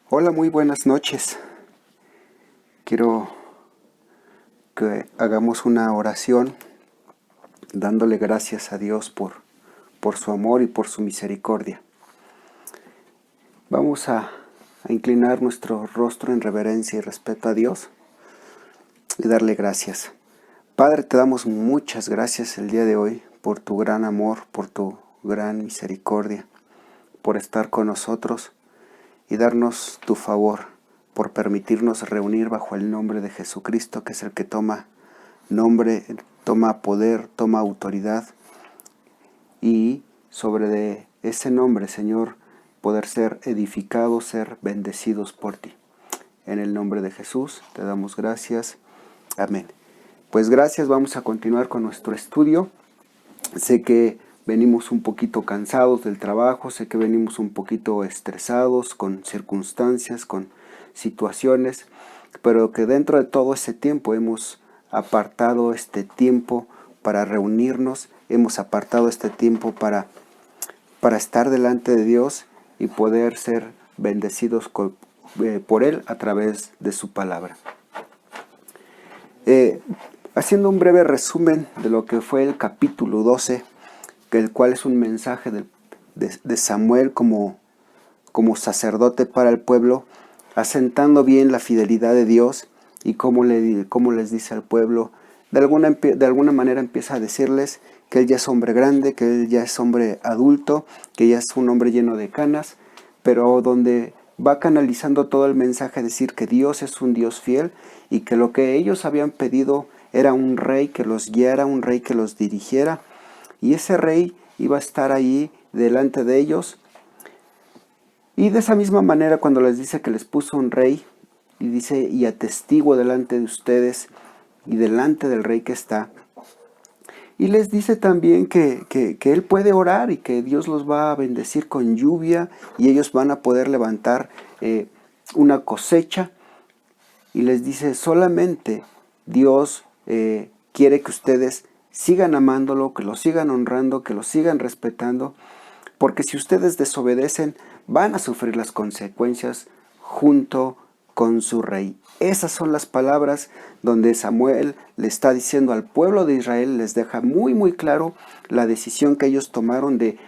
Hola, muy buenas noches. Quiero que hagamos una oración dándole gracias a Dios por su amor y por su misericordia. Vamos a inclinar nuestro rostro en reverencia y respeto a Dios y darle gracias. Padre, te damos muchas gracias el día de hoy por tu gran amor, por tu gran misericordia, por estar con nosotros y darnos tu favor, por permitirnos reunir bajo el nombre de Jesucristo, que es el que toma nombre, toma poder, toma autoridad, y sobre de ese nombre, Señor, poder ser edificados, ser bendecidos por ti. En el nombre de Jesús te damos gracias. Amén. Pues gracias, vamos a continuar con nuestro estudio. Sé que venimos un poquito cansados del trabajo, sé que venimos un poquito estresados con circunstancias, con situaciones, pero que dentro de todo ese tiempo hemos apartado este tiempo para reunirnos, hemos apartado este tiempo para estar delante de Dios y poder ser bendecidos por Él a través de su palabra. Haciendo un breve resumen de lo que fue el capítulo 12, el cual es un mensaje de Samuel como sacerdote para el pueblo, asentando bien la fidelidad de Dios y cómo les dice al pueblo, de alguna manera empieza a decirles que él ya es hombre grande, que él ya es hombre adulto, que ya es un hombre lleno de canas, pero donde va canalizando todo el mensaje, decir que Dios es un Dios fiel y que lo que ellos habían pedido era un rey que los guiara, un rey que los dirigiera, y ese rey iba a estar ahí delante de ellos. Y de esa misma manera, cuando les dice que les puso un rey, y dice, y atestiguo delante de ustedes y delante del rey que está, y les dice también que él puede orar y que Dios los va a bendecir con lluvia y ellos van a poder levantar una cosecha. Y les dice, solamente Dios quiere que ustedes sigan amándolo, que lo sigan honrando, que lo sigan respetando, porque si ustedes desobedecen, van a sufrir las consecuencias junto con su rey. Esas son las palabras donde Samuel le está diciendo al pueblo de Israel, les deja muy muy claro la decisión que ellos tomaron de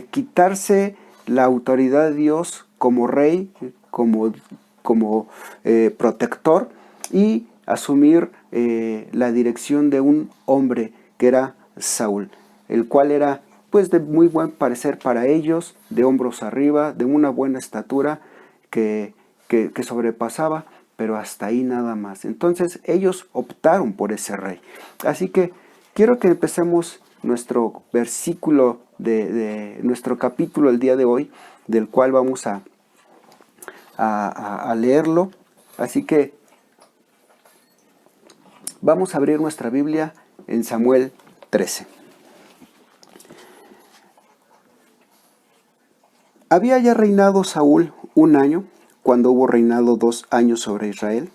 quitarse la autoridad de Dios como rey, como protector, y asumir la dirección de un hombre que era Saúl, el cual era pues de muy buen parecer para ellos, de hombros arriba, de una buena estatura que sobrepasaba, pero hasta ahí nada más. Entonces ellos optaron por ese rey. Así que quiero que empecemos nuestro versículo de nuestro capítulo el día de hoy, del cual vamos a leerlo. Así que vamos a abrir nuestra Biblia en Samuel 13. Había ya reinado Saúl 1 año, cuando hubo reinado 2 años sobre Israel.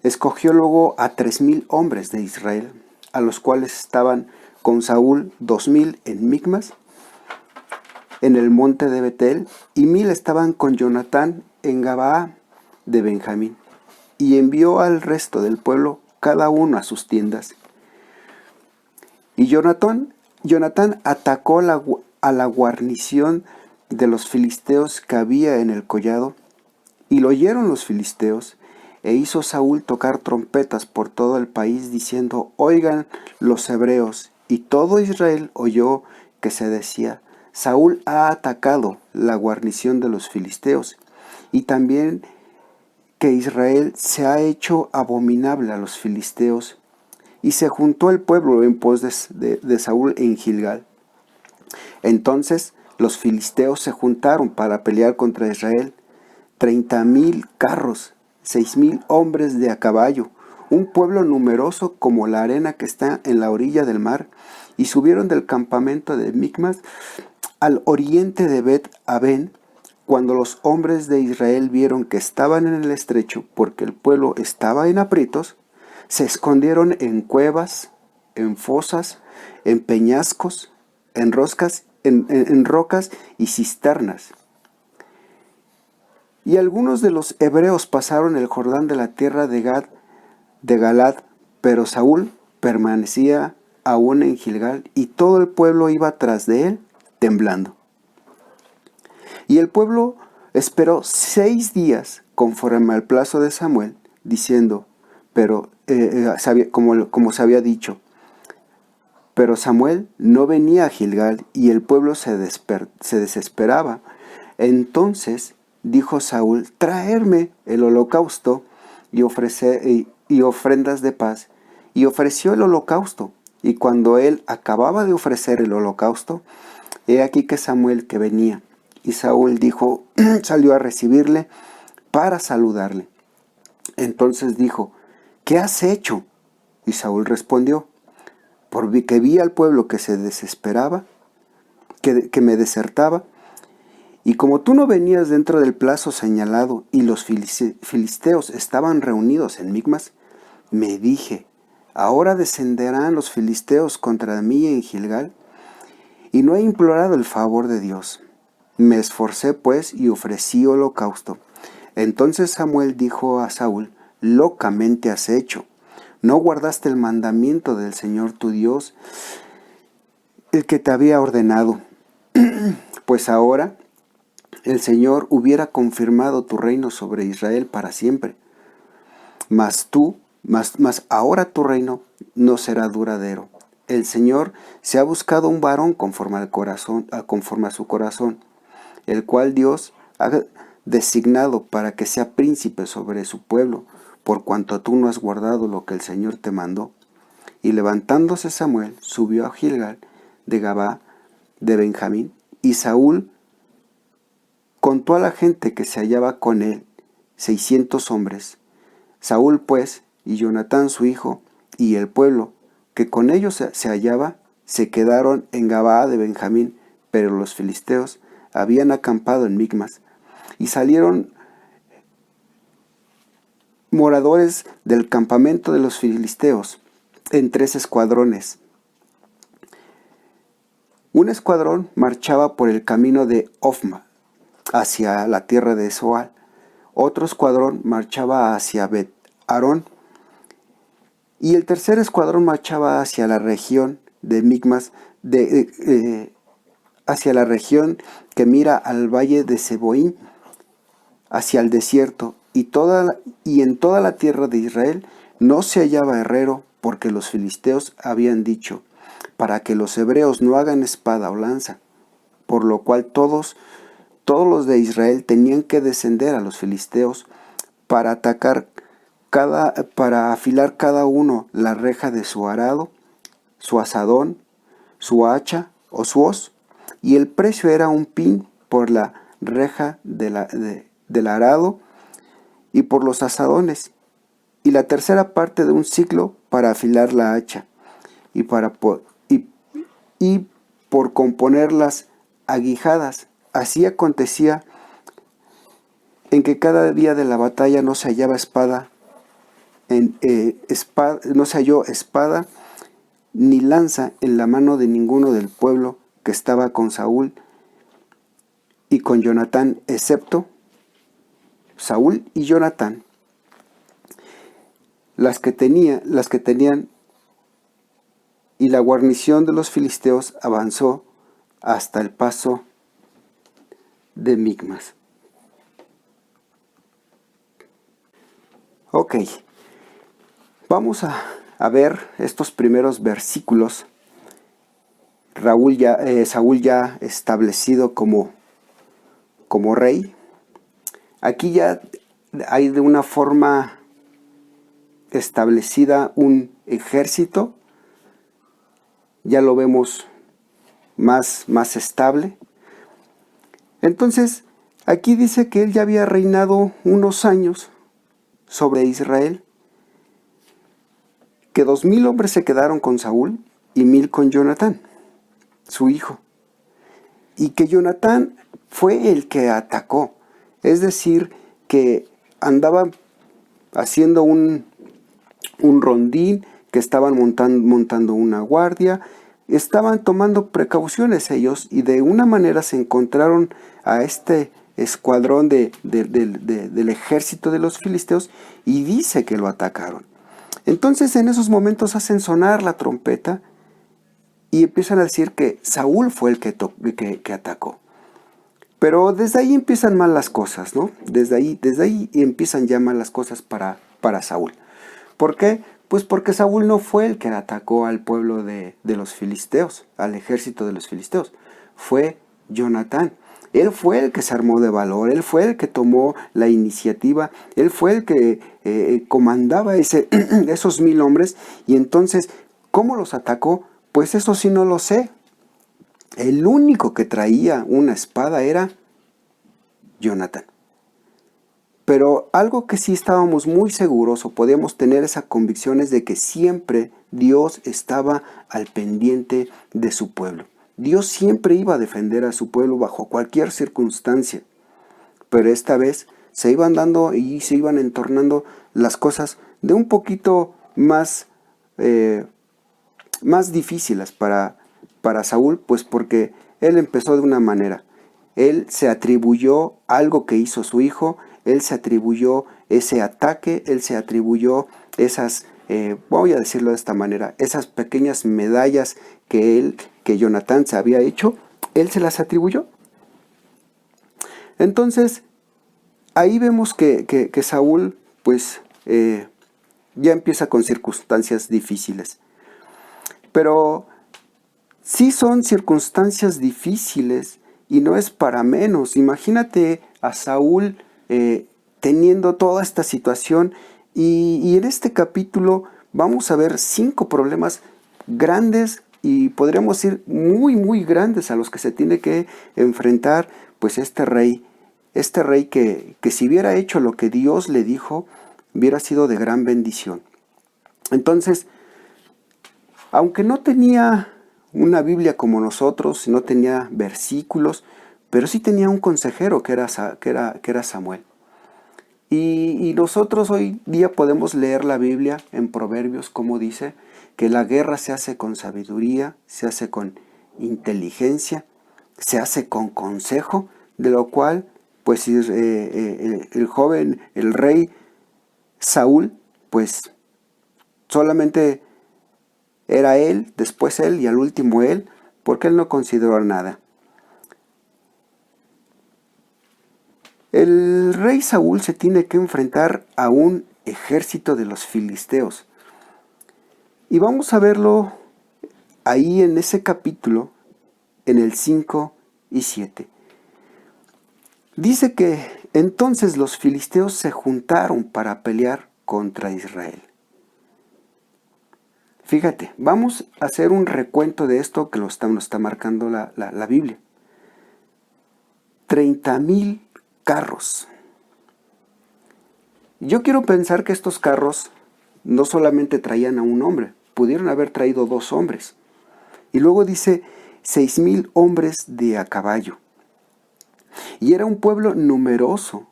Escogió luego a 3,000 hombres de Israel, a los cuales estaban con Saúl 2,000 en Micmas, en el monte de Betel, y 1,000 estaban con Jonatán en Gabaa de Benjamín. Y envió al resto del pueblo, cada uno a sus tiendas. Y Jonatán atacó a la guarnición de los filisteos que había en el collado, y lo oyeron los filisteos, e hizo Saúl tocar trompetas por todo el país, diciendo, oigan los hebreos. Y todo Israel oyó que se decía, Saúl ha atacado la guarnición de los filisteos, y también que Israel se ha hecho abominable a los filisteos. Y se juntó el pueblo en pos de Saúl en Gilgal. Entonces los filisteos se juntaron para pelear contra Israel, 30,000 carros, 6,000 hombres de a caballo, un pueblo numeroso como la arena que está en la orilla del mar, y subieron del campamento de Micmas al oriente de Bet-Aven. Cuando los hombres de Israel vieron que estaban en el estrecho, porque el pueblo estaba en aprietos, se escondieron en cuevas, en fosas, en peñascos, en rocas y cisternas. Y algunos de los hebreos pasaron el Jordán de la tierra de Galaad, pero Saúl permanecía aún en Gilgal, y todo el pueblo iba tras de él, temblando. Y el pueblo esperó 6 días conforme al plazo de Samuel, diciendo, como se había dicho. Pero Samuel no venía a Gilgal, y el pueblo se desesperaba. Entonces dijo Saúl: traerme el holocausto y ofrendas de paz. Y ofreció el holocausto. Y cuando él acababa de ofrecer el holocausto, he aquí que Samuel que venía. Y Saúl salió a recibirle para saludarle. Entonces dijo: ¿qué has hecho? Y Saúl respondió: porque vi al pueblo que se desesperaba, que me desertaba, y como tú no venías dentro del plazo señalado y los filisteos estaban reunidos en Micmas, me dije: ahora descenderán los filisteos contra mí en Gilgal, y no he implorado el favor de Dios. Me esforcé pues y ofrecí holocausto. Entonces Samuel dijo a Saúl: locamente has hecho. No guardaste el mandamiento del Señor tu Dios, el que te había ordenado. Pues ahora el Señor hubiera confirmado tu reino sobre Israel para siempre. Mas ahora tu reino no será duradero. El Señor se ha buscado un varón conforme a su corazón, el cual Dios ha designado para que sea príncipe sobre su pueblo, por cuanto tú no has guardado lo que el Señor te mandó. Y levantándose Samuel, subió a Gilgal de Gabá de Benjamín, y Saúl contó a la gente que se hallaba con él, 600 hombres. Saúl pues, y Jonatán su hijo, y el pueblo que con ellos se hallaba, se quedaron en Gabá de Benjamín, pero los filisteos habían acampado en Micmas, y salieron moradores del campamento de los filisteos en 3 escuadrones. Un escuadrón marchaba por el camino de Ofma hacia la tierra de Zoal. Otro escuadrón marchaba hacia Bet-Arón. Y el tercer escuadrón marchaba hacia la región de Micmas, hacia la región que mira al valle de Seboín, hacia el desierto. Y en toda la tierra de Israel no se hallaba herrero, porque los filisteos habían dicho: para que los hebreos no hagan espada o lanza. Por lo cual todos los de Israel tenían que descender a los filisteos para afilar cada uno la reja de su arado, su asadón, su hacha o su hoz, y el precio era 1 pin por la reja del arado y por los asadones, y la tercera parte de 1 siclo para afilar la hacha, y por componer las aguijadas. Así acontecía en que cada día de la batalla no se hallaba no se halló espada ni lanza en la mano de ninguno del pueblo que estaba con Saúl y con Jonatán, excepto Saúl y Jonatán, las que tenían, y la guarnición de los filisteos avanzó hasta el paso de Micmas. Ok, vamos a ver estos primeros versículos. Saúl ya establecido como rey. Aquí ya hay de una forma establecida un ejército. Ya lo vemos más estable. Entonces, aquí dice que él ya había reinado unos años sobre Israel, que 2000 hombres se quedaron con Saúl y 1000 con Jonatán, su hijo, y que Jonatán fue el que atacó, es decir, que andaba haciendo un rondín, que estaban montando una guardia, estaban tomando precauciones ellos, y de una manera se encontraron a este escuadrón del ejército de los filisteos y dice que lo atacaron. Entonces en esos momentos hacen sonar la trompeta y empiezan a decir que Saúl fue el que atacó. Pero desde ahí empiezan mal las cosas, ¿no? Desde ahí empiezan ya mal las cosas para Saúl. ¿Por qué? Pues porque Saúl no fue el que atacó al pueblo de los filisteos, al ejército de los filisteos. Fue Jonatán. Él fue el que se armó de valor, él fue el que tomó la iniciativa, él fue el que comandaba esos 1000 hombres. Y entonces, ¿cómo los atacó? Pues eso sí no lo sé. El único que traía una espada era Jonatán. Pero algo que sí estábamos muy seguros o podíamos tener esa convicción es de que siempre Dios estaba al pendiente de su pueblo. Dios siempre iba a defender a su pueblo bajo cualquier circunstancia. Pero esta vez se iban dando y se iban entornando las cosas de un poquito más difíciles para Saúl, pues porque él empezó de una manera. Él se atribuyó algo que hizo su hijo, él se atribuyó ese ataque, él se atribuyó esas, voy a decirlo de esta manera, esas pequeñas medallas que Jonatán se había hecho, él se las atribuyó. Entonces, ahí vemos que Saúl, pues, ya empieza con circunstancias difíciles. Pero sí son circunstancias difíciles y no es para menos. Imagínate a Saúl teniendo toda esta situación y en este capítulo vamos a ver 5 problemas grandes y podríamos decir muy muy grandes a los que se tiene que enfrentar pues este rey que si hubiera hecho lo que Dios le dijo hubiera sido de gran bendición. Entonces, aunque no tenía una Biblia como nosotros, no tenía versículos, pero sí tenía un consejero que era Samuel. Y nosotros hoy día podemos leer la Biblia en Proverbios, como dice, que la guerra se hace con sabiduría, se hace con inteligencia, se hace con consejo, de lo cual, pues el joven, el rey Saúl, pues solamente era él, después él y al último él, porque él no consideró nada. El rey Saúl se tiene que enfrentar a un ejército de los filisteos. Y vamos a verlo ahí en ese capítulo, en el 5 y 7. Dice que entonces los filisteos se juntaron para pelear contra Israel. Fíjate, vamos a hacer un recuento de esto que nos está marcando la Biblia. 30,000 carros. Yo quiero pensar que estos carros no solamente traían a un hombre, pudieron haber traído 2 hombres. Y luego dice 6,000 hombres de a caballo. Y era un pueblo numeroso,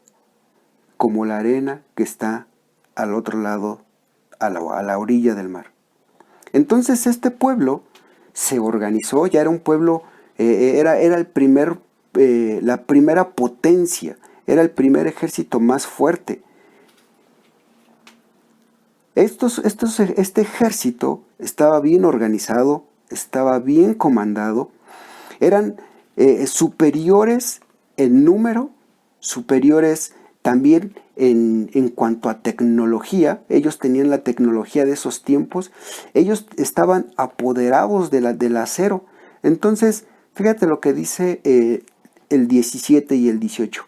como la arena que está al otro lado, a la orilla del mar. Entonces este pueblo se organizó, ya era un pueblo, era el la primera potencia, era el primer ejército más fuerte. Este ejército estaba bien organizado, estaba bien comandado, eran superiores en número, superiores también en cuanto a tecnología. Ellos tenían la tecnología de esos tiempos, ellos estaban apoderados del acero. Entonces, fíjate lo que dice el 17 y el 18.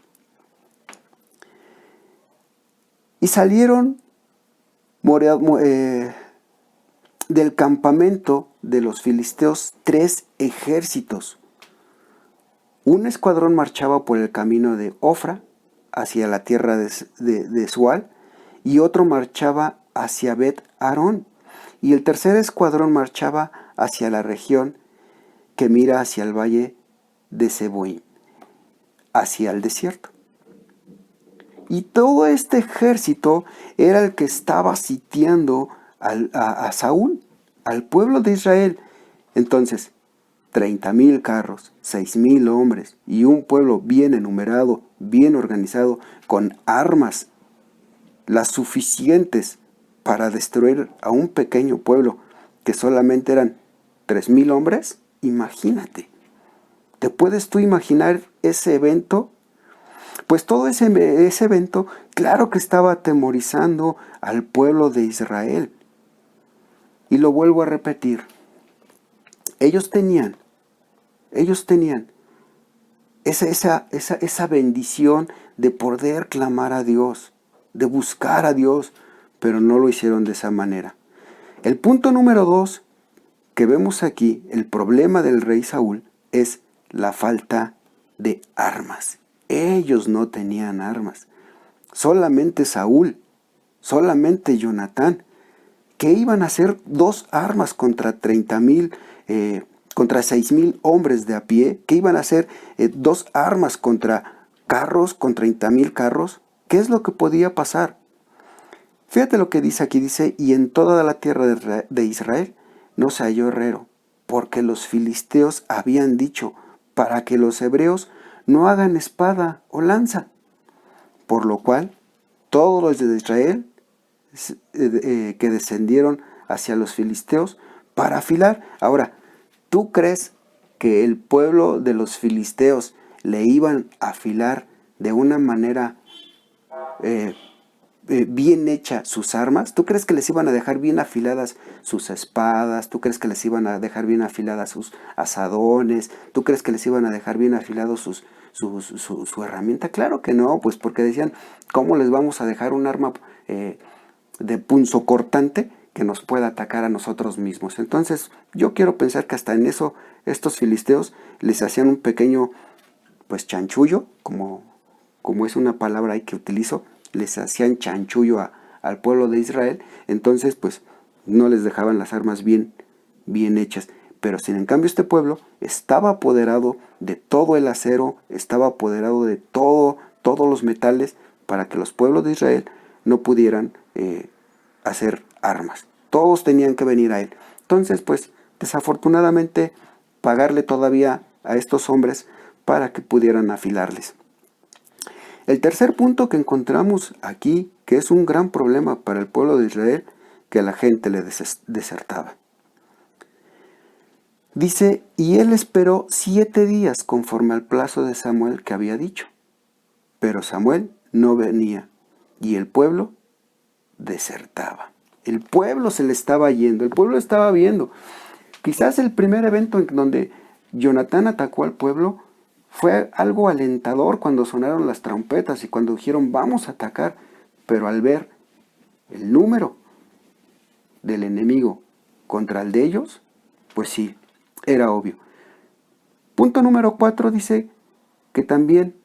Y salieron del campamento de los filisteos 3 ejércitos. Un escuadrón marchaba por el camino de Ofra hacia la tierra de Sual, y otro marchaba hacia Bet-Arón, y el tercer escuadrón marchaba hacia la región que mira hacia el valle de Seboín, hacia el desierto. Y todo este ejército era el que estaba sitiando a Saúl, al pueblo de Israel. Entonces, 30,000 carros, 6,000 hombres y un pueblo bien enumerado, bien organizado, con armas las suficientes para destruir a un pequeño pueblo que solamente eran 3,000 hombres, imagínate. ¿Te puedes tú imaginar ese evento? Pues todo ese evento, claro que estaba atemorizando al pueblo de Israel. Y lo vuelvo a repetir. Ellos tenían esa bendición de poder clamar a Dios, de buscar a Dios, pero no lo hicieron de esa manera. El punto número 2 que vemos aquí, el problema del rey Saúl, es la falta de armas. Ellos no tenían armas. Solamente Saúl, solamente Jonatán, que iban a hacer 2 armas contra 30,000, contra 6,000 hombres de a pie, que iban a hacer 2 armas contra carros, con 30,000 carros. ¿Qué es lo que podía pasar? Fíjate lo que dice aquí, dice, y en toda la tierra de Israel no se halló herrero, porque los filisteos habían dicho, para que los hebreos no hagan espada o lanza. Por lo cual, todos los de Israel que descendieron hacia los filisteos para afilar. Ahora, ¿tú crees que el pueblo de los filisteos le iban a afilar de una manera bien hecha sus armas? ¿Tú crees que les iban a dejar bien afiladas sus espadas? ¿Tú crees que les iban a dejar bien afiladas sus azadones? ¿Tú crees que les iban a dejar bien afilados su herramienta? Claro que no, pues porque decían, ¿cómo les vamos a dejar un arma de punzocortante que nos pueda atacar a nosotros mismos? Entonces, yo quiero pensar que hasta en eso estos filisteos les hacían un pequeño, pues, chanchullo, como es una palabra ahí que utilizo, les hacían chanchullo al pueblo de Israel. Entonces, pues, no les dejaban las armas bien hechas. Pero sin en cambio este pueblo estaba apoderado de todo el acero, estaba apoderado de todos los metales, para que los pueblos de Israel no pudieran hacer armas. Todos tenían que venir a él. Entonces, pues, desafortunadamente, pagarle todavía a estos hombres para que pudieran afilarles. El tercer punto que encontramos aquí, que es un gran problema para el pueblo de Israel, que la gente le desertaba. Dice, y él esperó 7 días conforme al plazo de Samuel que había dicho. Pero Samuel no venía y el pueblo desertaba. El pueblo se le estaba yendo, el pueblo estaba viendo. Quizás el primer evento en donde Jonatán atacó al pueblo fue algo alentador cuando sonaron las trompetas y cuando dijeron vamos a atacar, pero al ver el número del enemigo contra el de ellos, pues sí, era obvio. Punto número 4 dice que también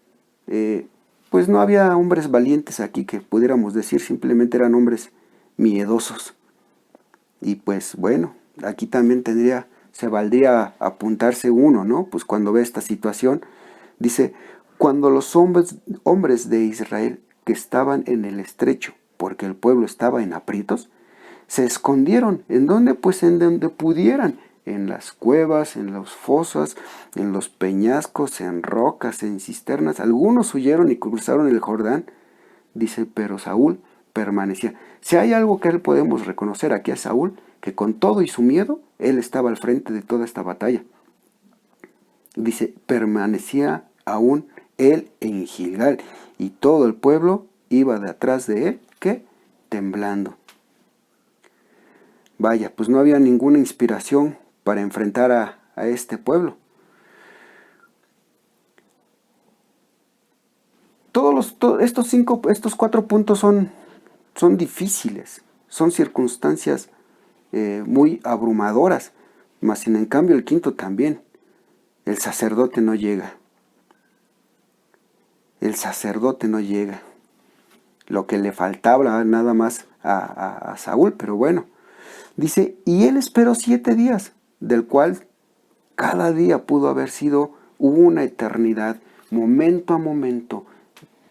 pues no había hombres valientes aquí, que pudiéramos decir, simplemente eran hombres miedosos. Y pues bueno, aquí también se valdría apuntarse uno, ¿no? Pues cuando ve esta situación, dice, cuando los hombres de Israel que estaban en el estrecho, porque el pueblo estaba en aprietos, se escondieron. ¿En dónde? Pues en donde pudieran, en las cuevas, en las fosas, en los peñascos, en rocas, en cisternas. Algunos huyeron y cruzaron el Jordán, dice, pero Saúl permanecía. Si hay algo que podemos reconocer aquí a Saúl, que con todo y su miedo, él estaba al frente de toda esta batalla. Dice, permanecía aún él en Gilgal, y todo el pueblo iba de atrás de él, ¿qué? Temblando. Vaya, pues no había ninguna inspiración para enfrentar a este pueblo. Estos 4 puntos son difíciles, son circunstancias muy abrumadoras, mas sin en cambio el quinto también. El sacerdote no llega. El sacerdote no llega. Lo que le faltaba nada más a Saúl, pero bueno. Dice, y él esperó 7 días, del cual cada día pudo haber sido una eternidad, momento a momento,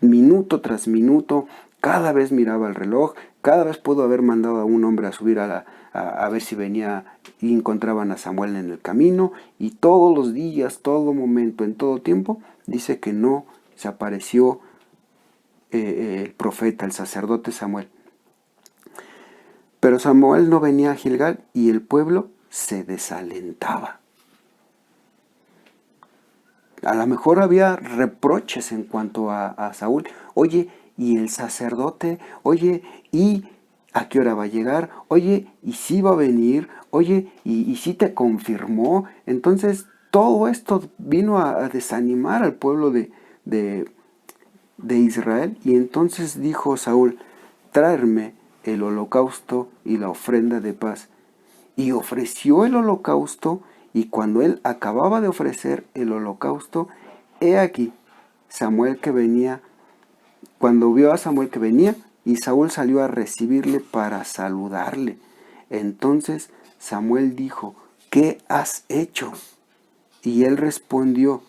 minuto tras minuto. Cada vez miraba el reloj, Cada vez pudo haber mandado a un hombre a subir a ver si venía y encontraban a Samuel en el camino, y todos los días, todo momento, en todo tiempo, dice que no se apareció el profeta, el sacerdote Samuel. Pero Samuel no venía a Gilgal y el pueblo se desalentaba. A lo mejor había reproches en cuanto a Saúl. Oye, ¿y el sacerdote? Oye, ¿y a qué hora va a llegar? Oye, ¿y si va a venir? Oye, ¿y si te confirmó? Entonces, todo esto vino a desanimar al pueblo de Israel. Y entonces dijo Saúl, tráeme el holocausto y la ofrenda de paz. Y ofreció el holocausto, y cuando él acababa de ofrecer el holocausto, he aquí Samuel que venía. Cuando vio a Samuel que venía, y Saúl salió a recibirle para saludarle. Entonces Samuel dijo, ¿qué has hecho? Y él respondió,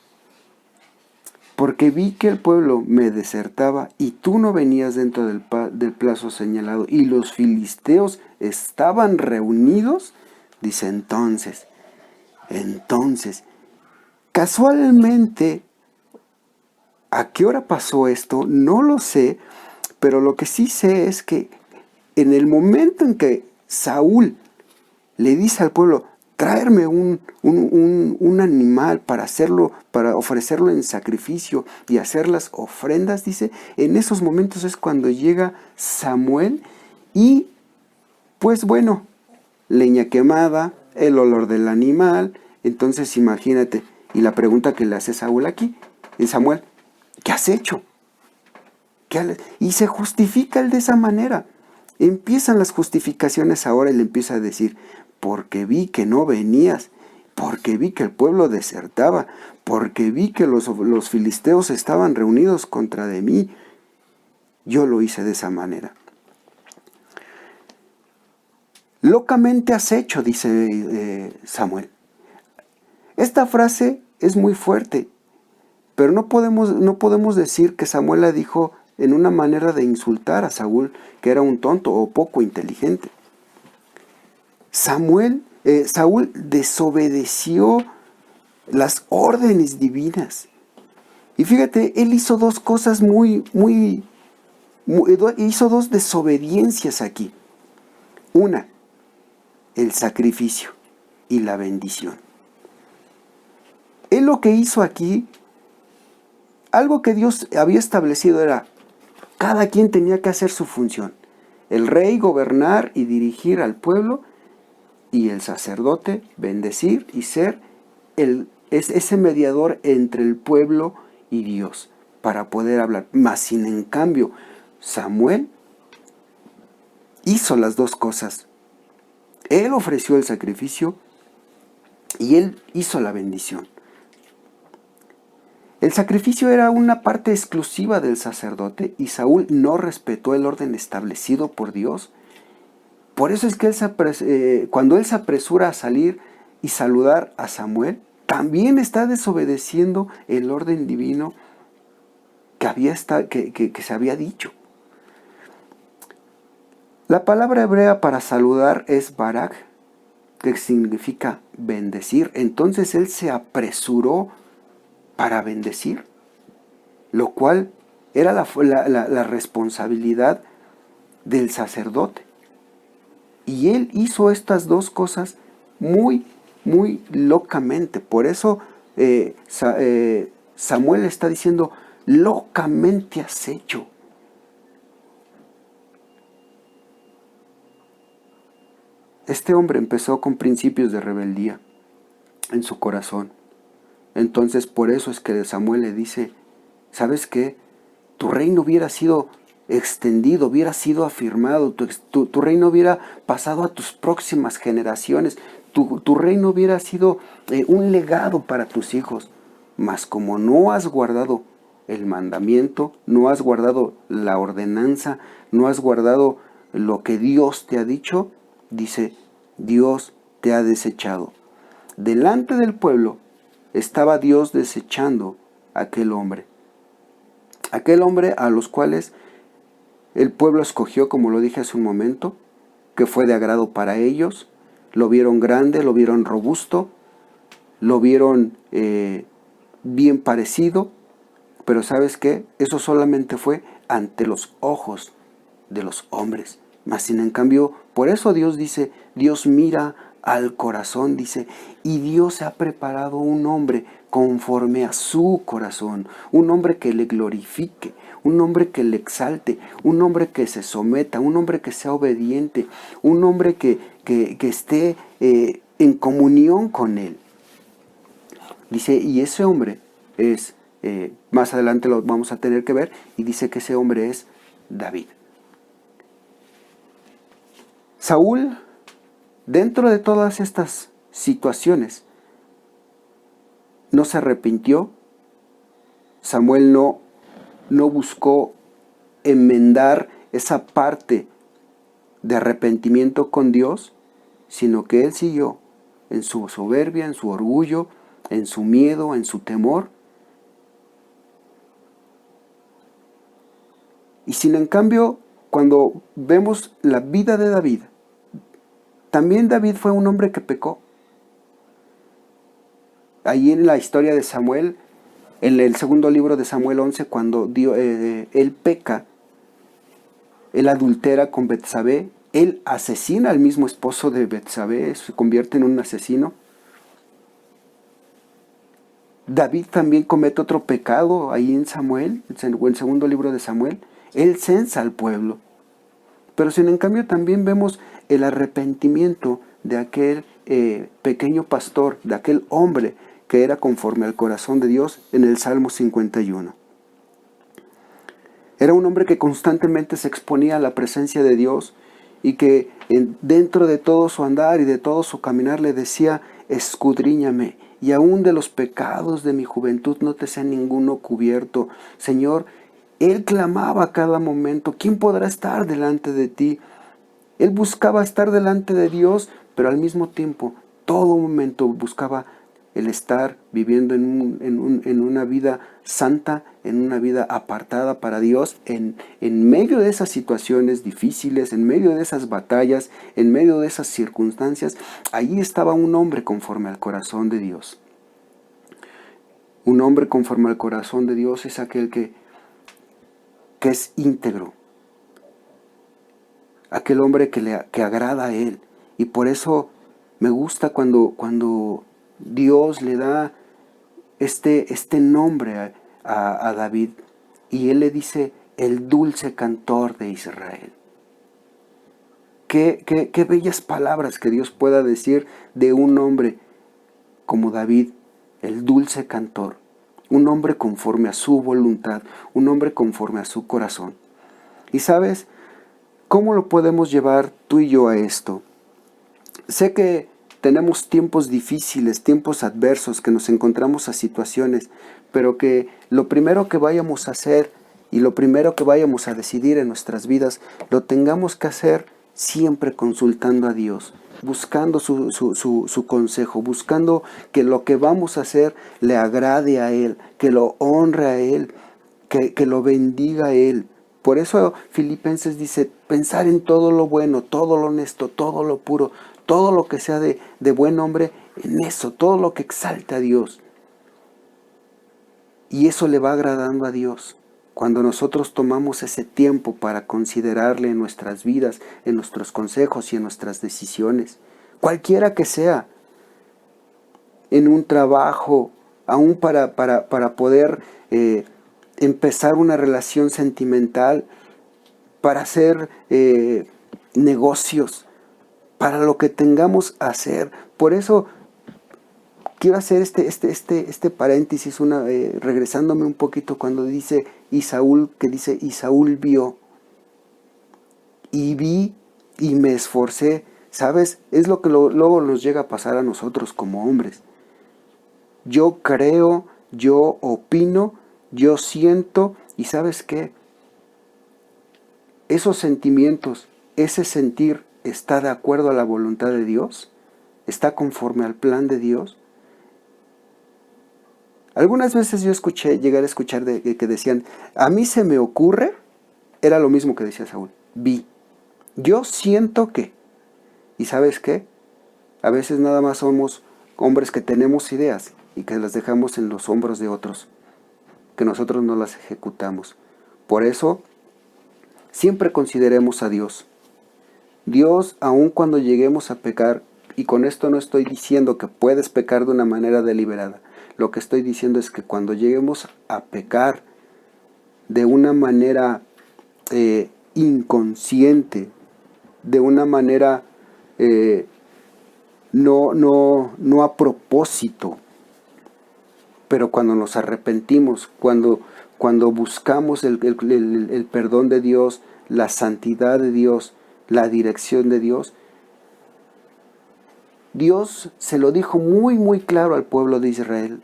porque vi que el pueblo me desertaba y tú no venías dentro del plazo señalado y los filisteos estaban reunidos. Dice entonces, casualmente, ¿a qué hora pasó esto? No lo sé, pero lo que sí sé es que en el momento en que Saúl le dice al pueblo, traerme un animal para hacerlo, para ofrecerlo en sacrificio y hacer las ofrendas, dice, en esos momentos es cuando llega Samuel y, pues bueno, leña quemada, el olor del animal. Entonces imagínate, y la pregunta que le hace Saúl aquí, Samuel, ¿qué has hecho? Y se justifica él de esa manera. Empiezan las justificaciones ahora y le empieza a decir, porque vi que no venías, porque vi que el pueblo desertaba, porque vi que los filisteos estaban reunidos contra de mí. Yo lo hice de esa manera. Locamente has hecho, dice Samuel. Esta frase es muy fuerte, pero no podemos decir que Samuel la dijo en una manera de insultar a Saúl, que era un tonto o poco inteligente. Saúl desobedeció las órdenes divinas. Y fíjate, él hizo dos cosas hizo dos desobediencias aquí. Una, el sacrificio y la bendición. Él lo que hizo aquí, algo que Dios había establecido era, cada quien tenía que hacer su función. El rey gobernar y dirigir al pueblo, y el sacerdote bendecir y ser ese mediador entre el pueblo y Dios para poder hablar. Mas sin en cambio, Samuel hizo las dos cosas. Él ofreció el sacrificio y él hizo la bendición. El sacrificio era una parte exclusiva del sacerdote y Saúl no respetó el orden establecido por Dios. Por eso es que cuando él se apresura a salir y saludar a Samuel, también está desobedeciendo el orden divino que se había dicho. La palabra hebrea para saludar es barak, que significa bendecir. Entonces él se apresuró para bendecir, lo cual era la responsabilidad del sacerdote. Y él hizo estas dos cosas muy, muy locamente. Por eso Samuel está diciendo, locamente has hecho. Este hombre empezó con principios de rebeldía en su corazón. Entonces por eso es que Samuel le dice, ¿sabes qué? Tu reino hubiera sido extendido, hubiera sido afirmado, tu reino hubiera pasado a tus próximas generaciones, tu reino hubiera sido un legado para tus hijos. Mas como no has guardado el mandamiento, no has guardado la ordenanza, no has guardado lo que Dios te ha dicho, dice, Dios te ha desechado. Delante del pueblo estaba Dios desechando a aquel hombre a los cuales el pueblo escogió, como lo dije hace un momento, que fue de agrado para ellos. Lo vieron grande, lo vieron robusto, lo vieron bien parecido, pero ¿sabes qué? Eso solamente fue ante los ojos de los hombres. Mas sin en cambio, por eso Dios dice, Dios mira al corazón, dice, y Dios ha preparado un hombre conforme a su corazón, un hombre que le glorifique, un hombre que le exalte, un hombre que se someta, un hombre que sea obediente, un hombre que esté en comunión con él. Dice, y ese hombre es, más adelante lo vamos a tener que ver, y dice que ese hombre es David. Saúl, dentro de todas estas situaciones, no se arrepintió. Samuel no buscó enmendar esa parte de arrepentimiento con Dios, sino que él siguió en su soberbia, en su orgullo, en su miedo, en su temor. Y sin en cambio, cuando vemos la vida de David, también David fue un hombre que pecó. Allí en la historia de Samuel, en el segundo libro de Samuel 11, cuando él peca, él adultera con Betsabé, él asesina al mismo esposo de Betsabé, se convierte en un asesino. David también comete otro pecado ahí en Samuel, en el segundo libro de Samuel. Él censa al pueblo. Pero sin en cambio también vemos el arrepentimiento de aquel pequeño pastor, de aquel hombre que era conforme al corazón de Dios en el Salmo 51. Era un hombre que constantemente se exponía a la presencia de Dios y que dentro de todo su andar y de todo su caminar le decía, escudriñame, y aún de los pecados de mi juventud no te sea ninguno cubierto. Señor, él clamaba a cada momento, ¿quién podrá estar delante de ti? Él buscaba estar delante de Dios, pero al mismo tiempo, todo momento buscaba el estar viviendo en una vida santa, en una vida apartada para Dios, en medio de esas situaciones difíciles, en medio de esas batallas, en medio de esas circunstancias. Allí estaba un hombre conforme al corazón de Dios. Un hombre conforme al corazón de Dios es aquel que es íntegro, aquel hombre que agrada a Él. Y por eso me gusta cuando Dios le da este nombre a David, y Él le dice, el dulce cantor de Israel. Qué bellas palabras que Dios pueda decir de un hombre como David, el dulce cantor. Un hombre conforme a su voluntad, un hombre conforme a su corazón. Y ¿sabes cómo lo podemos llevar tú y yo a esto? Sé que tenemos tiempos difíciles, tiempos adversos, que nos encontramos a situaciones, pero que lo primero que vayamos a hacer y lo primero que vayamos a decidir en nuestras vidas, lo tengamos que hacer siempre consultando a Dios, buscando su consejo, buscando que lo que vamos a hacer le agrade a Él, que lo honre a Él, que lo bendiga a Él. Por eso Filipenses dice, pensar en todo lo bueno, todo lo honesto, todo lo puro, todo lo que sea de buen hombre, en eso, todo lo que exalte a Dios. Y eso le va agradando a Dios. Cuando nosotros tomamos ese tiempo para considerarle en nuestras vidas, en nuestros consejos y en nuestras decisiones, cualquiera que sea, en un trabajo, aún para poder empezar una relación sentimental, para hacer negocios, para lo que tengamos a hacer. Por eso quiero hacer este paréntesis, regresándome un poquito cuando dice y Saúl vio, y vi y me esforcé. ¿Sabes? Es lo que luego nos llega a pasar a nosotros como hombres. Yo creo, yo opino, yo siento, y ¿sabes qué? Esos sentimientos, ese sentir, ¿está de acuerdo a la voluntad de Dios? ¿Está conforme al plan de Dios? Algunas veces yo llegué a escuchar que decían, a mí se me ocurre era lo mismo que decía Saúl. Vi. Yo siento que. ¿Y sabes qué? A veces nada más somos hombres que tenemos ideas y que las dejamos en los hombros de otros, que nosotros no las ejecutamos. Por eso, siempre consideremos a Dios. Dios, aun cuando lleguemos a pecar, y con esto no estoy diciendo que puedes pecar de una manera deliberada, lo que estoy diciendo es que cuando lleguemos a pecar de una manera inconsciente, de una manera no a propósito, pero cuando nos arrepentimos, cuando buscamos el perdón de Dios, la santidad de Dios, la dirección de Dios, Dios se lo dijo muy muy claro al pueblo de Israel.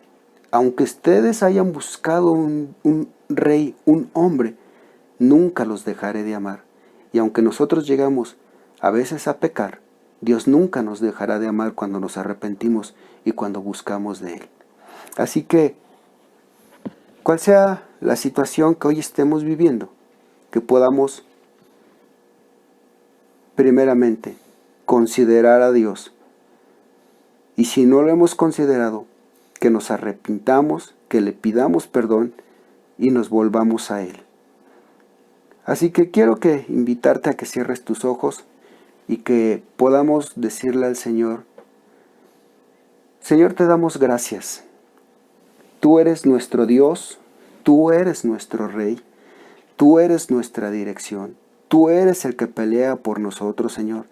Aunque ustedes hayan buscado un rey, un hombre, nunca los dejaré de amar. Y aunque nosotros llegamos a veces a pecar, Dios nunca nos dejará de amar cuando nos arrepentimos y cuando buscamos de Él. Así que, cual sea la situación que hoy estemos viviendo, que podamos primeramente considerar a Dios. Y si no lo hemos considerado, que nos arrepintamos, que le pidamos perdón y nos volvamos a Él. Así que quiero invitarte a que cierres tus ojos y que podamos decirle al Señor: Señor, te damos gracias. Tú eres nuestro Dios, tú eres nuestro Rey, tú eres nuestra dirección, tú eres el que pelea por nosotros, Señor.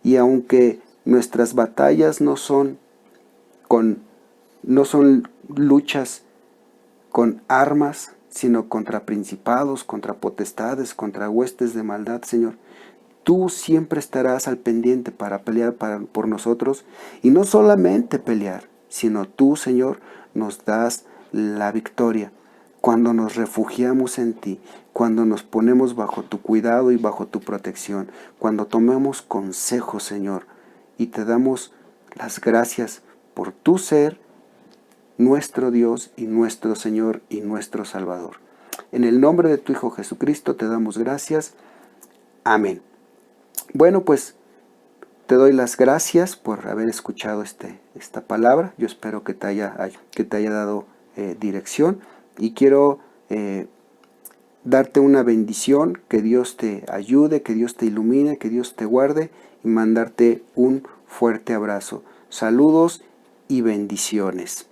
Y aunque nuestras batallas no son luchas con armas, sino contra principados, contra potestades, contra huestes de maldad, Señor, tú siempre estarás al pendiente para pelear por nosotros, y no solamente pelear, sino tú, Señor, nos das la victoria cuando nos refugiamos en ti, cuando nos ponemos bajo tu cuidado y bajo tu protección, cuando tomemos consejo, Señor, y te damos las gracias por tu ser, nuestro Dios y nuestro Señor y nuestro Salvador. En el nombre de tu Hijo Jesucristo te damos gracias. Amén. Bueno, pues te doy las gracias por haber escuchado esta palabra. Yo espero que te haya dado dirección, y quiero darte una bendición, que Dios te ayude, que Dios te ilumine, que Dios te guarde, y mandarte un fuerte abrazo. Saludos y bendiciones.